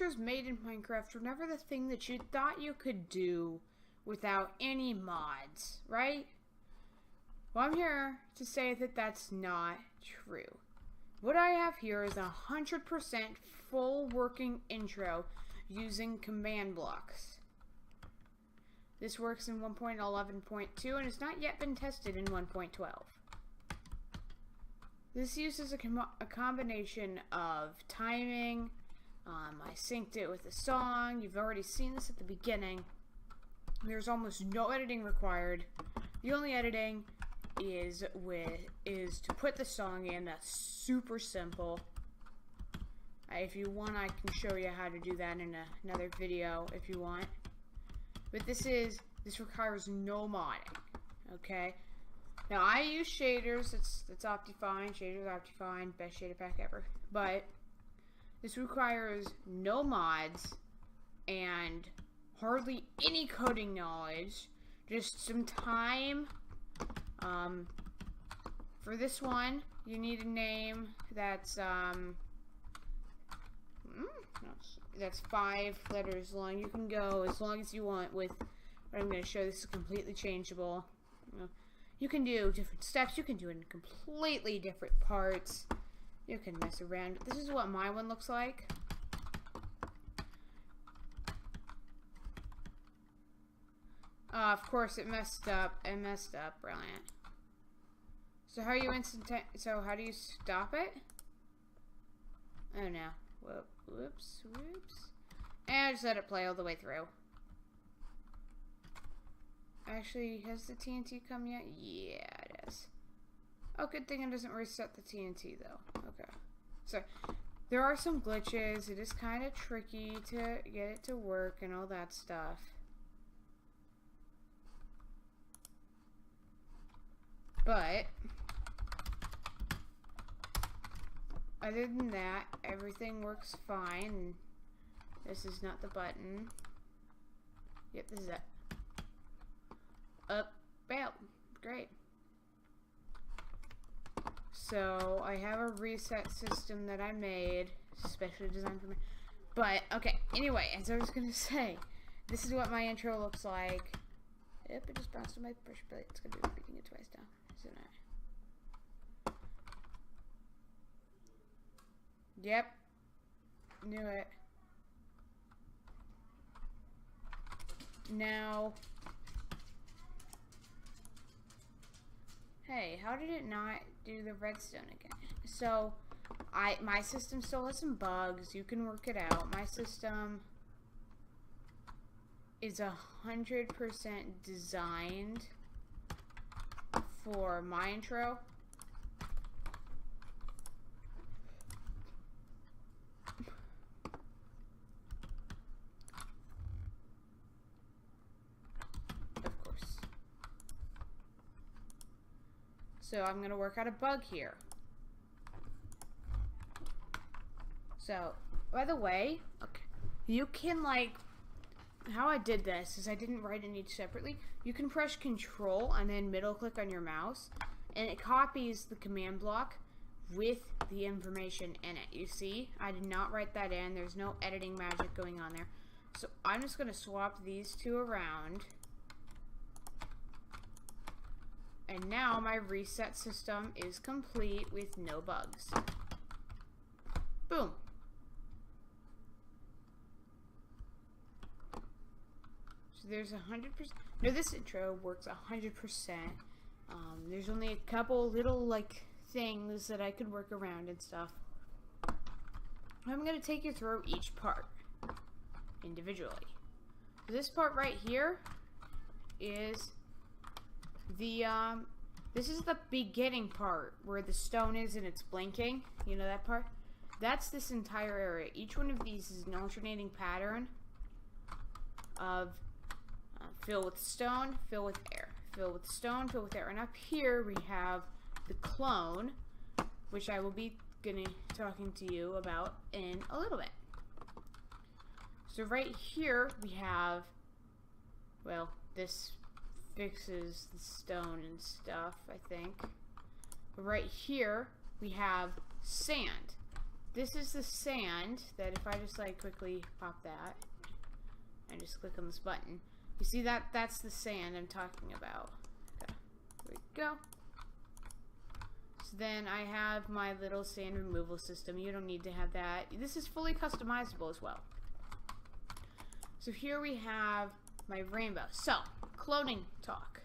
intros made in Minecraft were never the thing that you thought you could do without any mods, right? Well, I'm here to say that that's not true. What I have here is 100% full working intro using command blocks. This works in 1.11.2 and has not yet been tested in 1.12. This uses a combination of timing. I synced it with a song. You've already seen this at the beginning. There's almost no editing required. The only editing is to put the song in. That's super simple. If you want, I can show you how to do that in another video if you want. But this requires no modding. Okay. Now I use shaders. It's Optifine. Shaders Optifine, best shader pack ever. But this requires no mods and hardly any coding knowledge. Just some time. For this one, you need a name that's 5 letters long. You can go as long as you want with what I'm going to show. This is completely changeable. You can do different steps. You can do it in completely different parts. You can mess around. This is what my one looks like. Of course, it messed up. It messed up. Brilliant. So how do you stop it? Oh no. Whoops. And I just let it play all the way through. Actually, has the TNT come yet? Yeah, it is. Oh, good thing it doesn't reset the TNT though. Okay. So there are some glitches. It is kind of tricky to get it to work and all that stuff. But other than that, everything works fine. This is not the button. Yep, this is it. Up, bam. Great. So I have a reset system that I made, specially designed for me. But okay, anyway, as I was gonna say, this is what my intro looks like. Yep, it just bounced on my pressure plate. It's gonna be repeating it twice now, isn't it? Yep. Knew it. Now, hey, how did it not do the redstone again? So, my system still has some bugs. You can work it out. My system is 100% designed for my intro. Of course. So I'm gonna work out a bug here. So, by the way, okay, you can how I did this is I didn't write in each separately. You can press Control and then middle click on your mouse, and it copies the command block with the information in it. You see, I did not write that in. There's no editing magic going on there. So I'm just going to swap these two around. And now my reset system is complete with no bugs. Boom. So there's 100%. No, this intro works 100%. There's only a couple little things that I could work around and stuff. I'm gonna take you through each part individually. This part right here is the this is the beginning part where the stone is and it's blinking. You know that part? That's this entire area. Each one of these is an alternating pattern of fill with stone, fill with air, fill with stone, fill with air. And up here we have the clone, which I will be talking to you about in a little bit. So right here we have, well, this fixes the stone and stuff, I think. But right here we have sand. this is the sand that if I just like quickly pop that and just click on this button, you see that's the sand I'm talking about. Okay, there we go. So then I have my little sand removal system. You don't need to have that. This is fully customizable as well. So here we have my rainbow. So, cloning talk.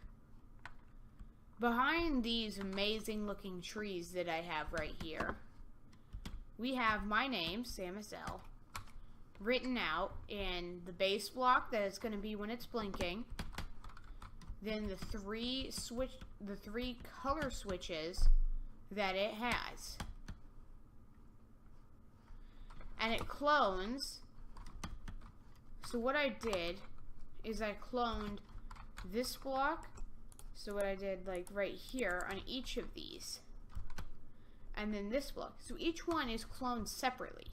Behind these amazing looking trees that I have right here, we have my name, SamSL, written out in the base block that it's going to be when it's blinking. Then the three color switches that it has. And it clones. So what I did is I cloned this block. So what I did, like right here on each of these. And then this block. So each one is cloned separately.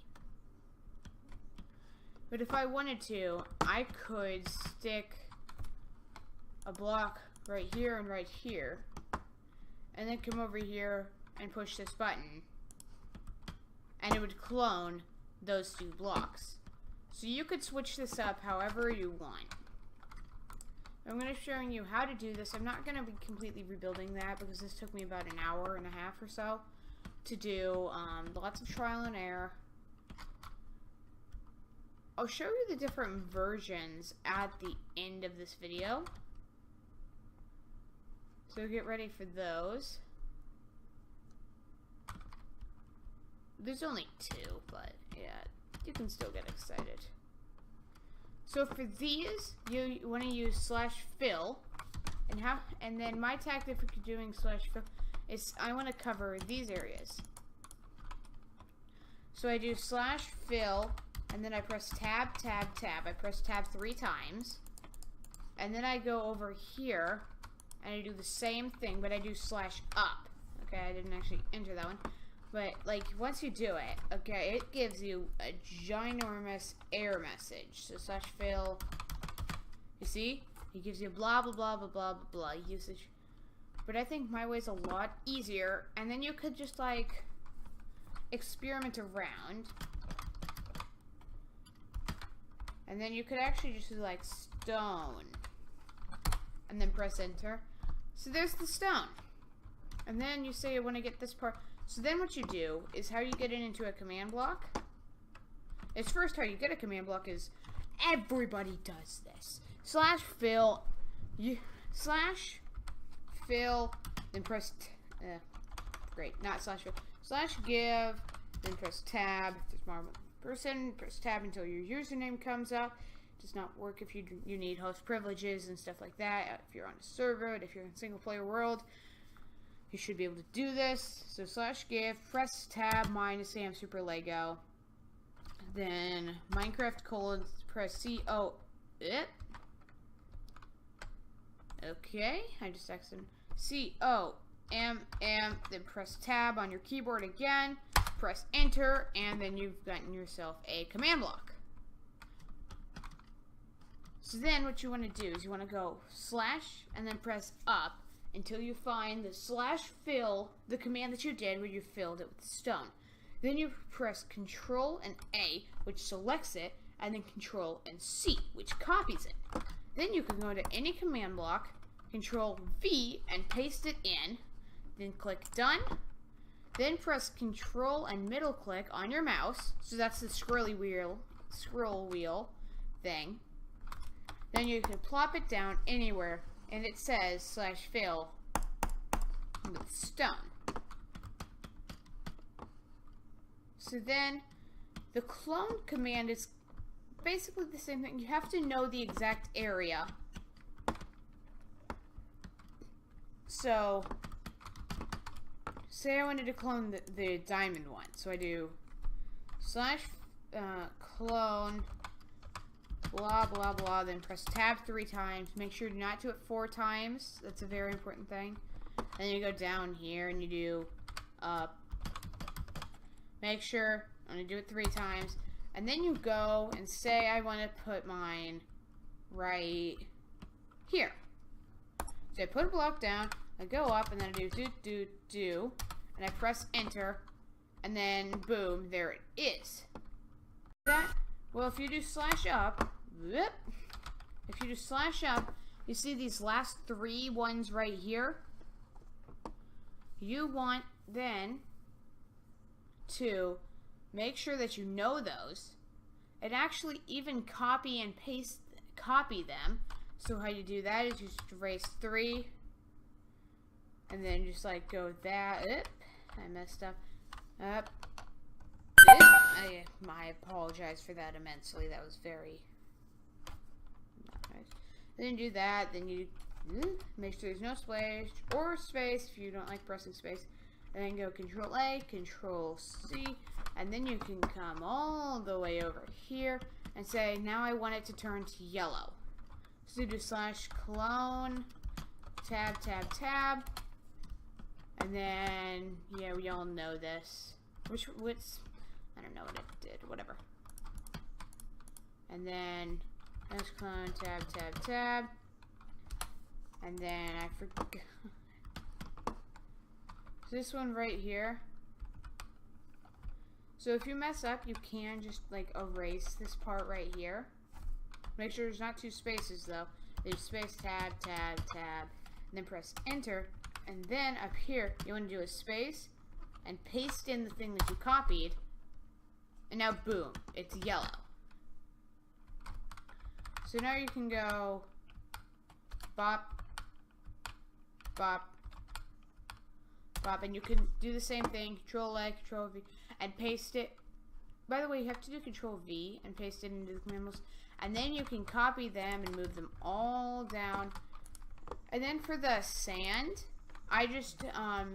But if I wanted to, I could stick a block right here and right here. And then come over here and push this button. And it would clone those two blocks. So you could switch this up however you want. I'm going to be showing you how to do this. I'm not going to be completely rebuilding that because this took me about an hour and a half or so to do. Lots of trial and error. I'll show you the different versions at the end of this video. So get ready for those. There's only two, but yeah, you can still get excited. So for these, you want to use /fill, and then my tactic for doing /fill is I want to cover these areas. So I do /fill, and then I press tab, tab, tab. I press tab 3 times, and then I go over here, and I do the same thing, but I do /up. Okay, I didn't actually enter that one. But, like, once you do it, okay, it gives you a ginormous error message. So, /fill, you see? It gives you blah, blah, blah, blah, blah, blah, blah, usage. But I think my way's a lot easier. And then you could just, like, experiment around. And then you could actually just do, like, stone. And then press enter. So, there's the stone. And then you say you want to get this part. So then what you do is how you get it into a command block. It's first how you get a command block is everybody does this. /fill, /fill, then press great, not /fill. /give, then press tab. If there's more person, press tab until your username comes up. It does not work if you need host privileges and stuff like that. If you're on a server, if you're in single player world. You should be able to do this. So /give, press tab -Sam Super Lego. Then Minecraft : press CO. Okay, I just accidentally COMM. Then press tab on your keyboard again. Press enter, and then you've gotten yourself a command block. So then what you want to do is you want to go / and then press up. Until you find the /fill, the command that you did where you filled it with stone. Then you press Control and A, which selects it, and then Control and C, which copies it. Then you can go to any command block, Control V, and paste it in. Then click Done. Then press Control and middle click on your mouse. So that's the scroll wheel thing. Then you can plop it down anywhere. And it says /fill with stone. So then the clone command is basically the same thing. You have to know the exact area. So say I wanted to clone the diamond one. So I do /clone blah, blah, blah, then press tab 3 times. Make sure to not do it 4 times. That's a very important thing. Then you go down here and you do make sure I'm going to do it 3 times. And then you go and say I want to put mine right here. So I put a block down, I go up, and then I do, and I press enter. And then, boom, there it is. That, well, if you do slash up, whoop, if you do slash up, you see these last 3 ones right here? You want then to make sure that you know those and actually even copy and paste, copy them. So how you do that is you just erase 3 and then just like go that. I messed up. I apologize for that immensely. That was very not nice. Then do that. Then you make sure there's no space or space if you don't like pressing space. And then go Control A, Control C, and then you can come all the way over here and say, now I want it to turn to yellow. So you do slash clone, tab, tab, tab, and then, yeah, we all know this. Which, I don't know what it did, whatever. And then, slash clone, tab, tab, tab, and then I forgot. This one right here. So if you mess up, you can just like erase this part right here. Make sure there's not 2 spaces though. There's space, tab, tab, tab, and then press enter. And then up here, you want to do a space and paste in the thing that you copied. And now boom, it's yellow. So now you can go bop, bop, bop, and you can do the same thing, Control A, Control V, and paste it. By the way, you have to do Control V and paste it into the command list, and then you can copy them and move them all down. And then for the sand, I just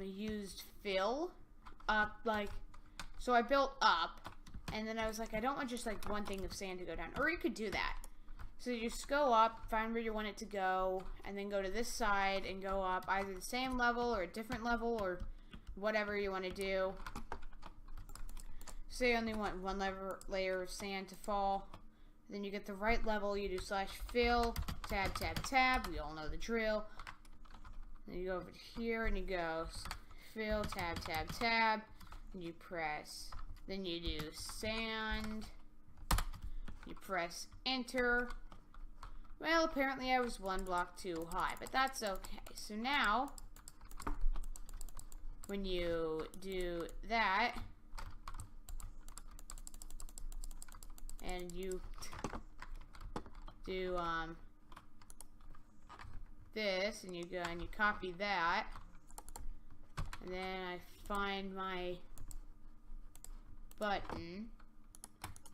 used fill up, like, so I built up, and then I was like, I don't want just like one thing of sand to go down, or you could do that. So you just go up, find where you want it to go, and then go to this side and go up either the same level or a different level or whatever you want to do. Say you only want 1 layer of sand to fall. Then you get the right level, you do slash fill, tab, tab, tab. We all know the drill. Then you go over to here and you go fill, tab, tab, tab. And you press. Then you do sand. You press enter. Well, apparently I was 1 block too high, but that's okay. So now, when you do that, and you do this, and you go and you copy that, and then I find my button,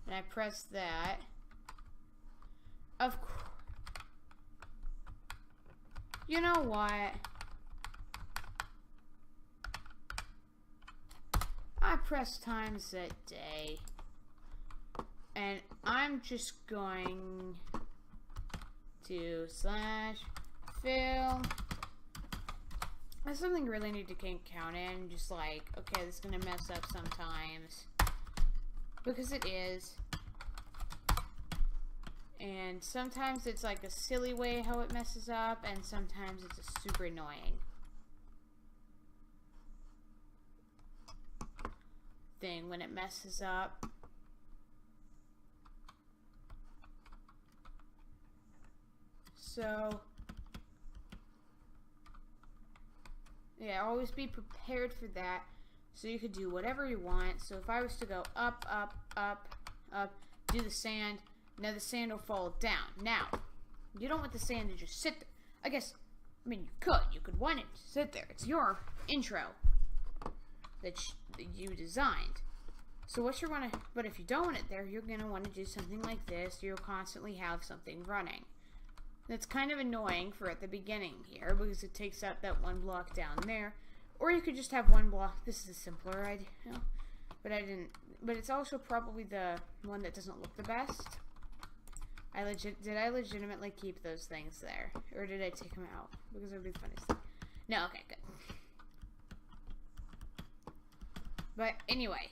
and I press that. Of course. You know what? I press times that day. And I'm just going to slash fill. That's something you really need to count in. Just like, okay, this is going to mess up sometimes. Because it is. And sometimes it's like a silly way how it messes up, and sometimes it's a super annoying thing when it messes up. So, yeah, always be prepared for that. So you could do whatever you want. So if I was to go up, up, up, up, do the sand, now the sand will fall down. Now, you don't want the sand to just sit there. I guess, I mean, you could want it to sit there. It's your intro that you designed. So what you want to, but if you don't want it there, you're going to want to do something like this. You'll constantly have something running. That's kind of annoying for at the beginning here, because it takes out that 1 block down there. Or you could just have 1 block. This is a simpler idea, but I didn't. But it's also probably the one that doesn't look the best. Did I legitimately keep those things there, or did I take them out? Because it would be the funniest thing. No, okay, good. But anyway,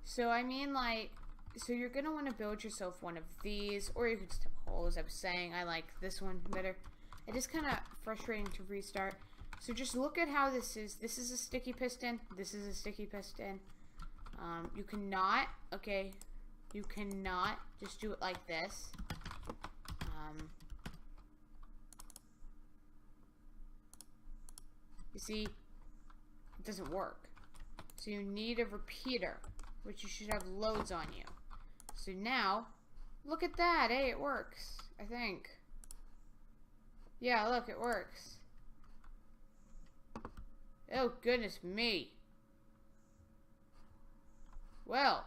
so I mean, like, so you're gonna want to build yourself one of these, or you could just have a hole, as I was saying. I like this one better. It is kind of frustrating to restart. So just look at how this is. This is a sticky piston. This is a sticky piston. You cannot, okay, you cannot just do it like this. You see, it doesn't work. So you need a repeater, which you should have loads on you. So now, look at that. Hey, it works, I think. Yeah, look, it works. Oh, goodness me. Well,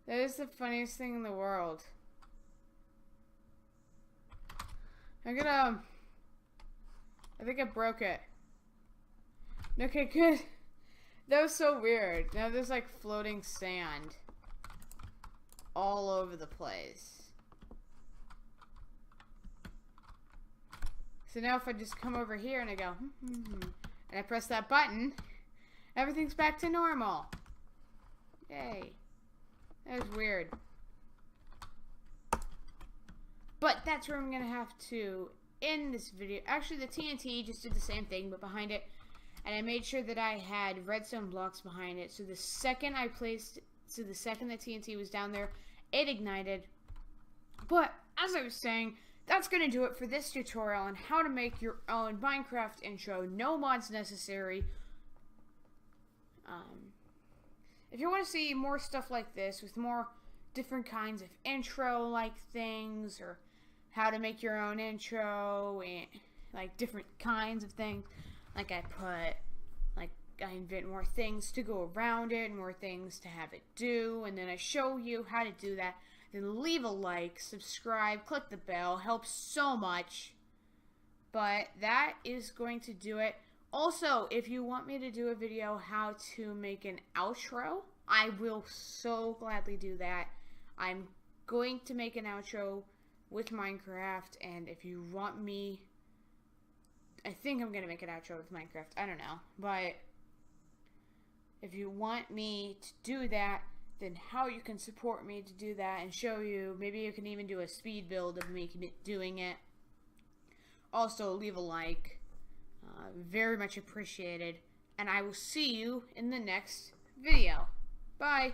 that is the funniest thing in the world. I think I broke it. Okay, good. That was so weird. Now there's like floating sand all over the place. So now if I just come over here and I go, and I press that button, everything's back to normal. Yay. That was weird. But that's where I'm going to have to end this video. Actually, the TNT just did the same thing, but behind it. And I made sure that I had redstone blocks behind it. So the second the TNT was down there, it ignited. But, as I was saying, that's going to do it for this tutorial on how to make your own Minecraft intro. No mods necessary. If you want to see more stuff like this, with more different kinds of intro-like things, or how to make your own intro, and like different kinds of things, like I invent more things to go around it, more things to have it do, and then I show you how to do that, then leave a like, subscribe, click the bell, helps so much. But that is going to do it. Also, if you want me to do a video how to make an outro, I will so gladly do that. I'm going to make an outro with Minecraft, and if you want me, I think I'm going to make an outro with Minecraft, I don't know, but if you want me to do that, then how you can support me to do that and show you, maybe you can even do a speed build of me doing it. Also, leave a like. Very much appreciated. And I will see you in the next video. Bye.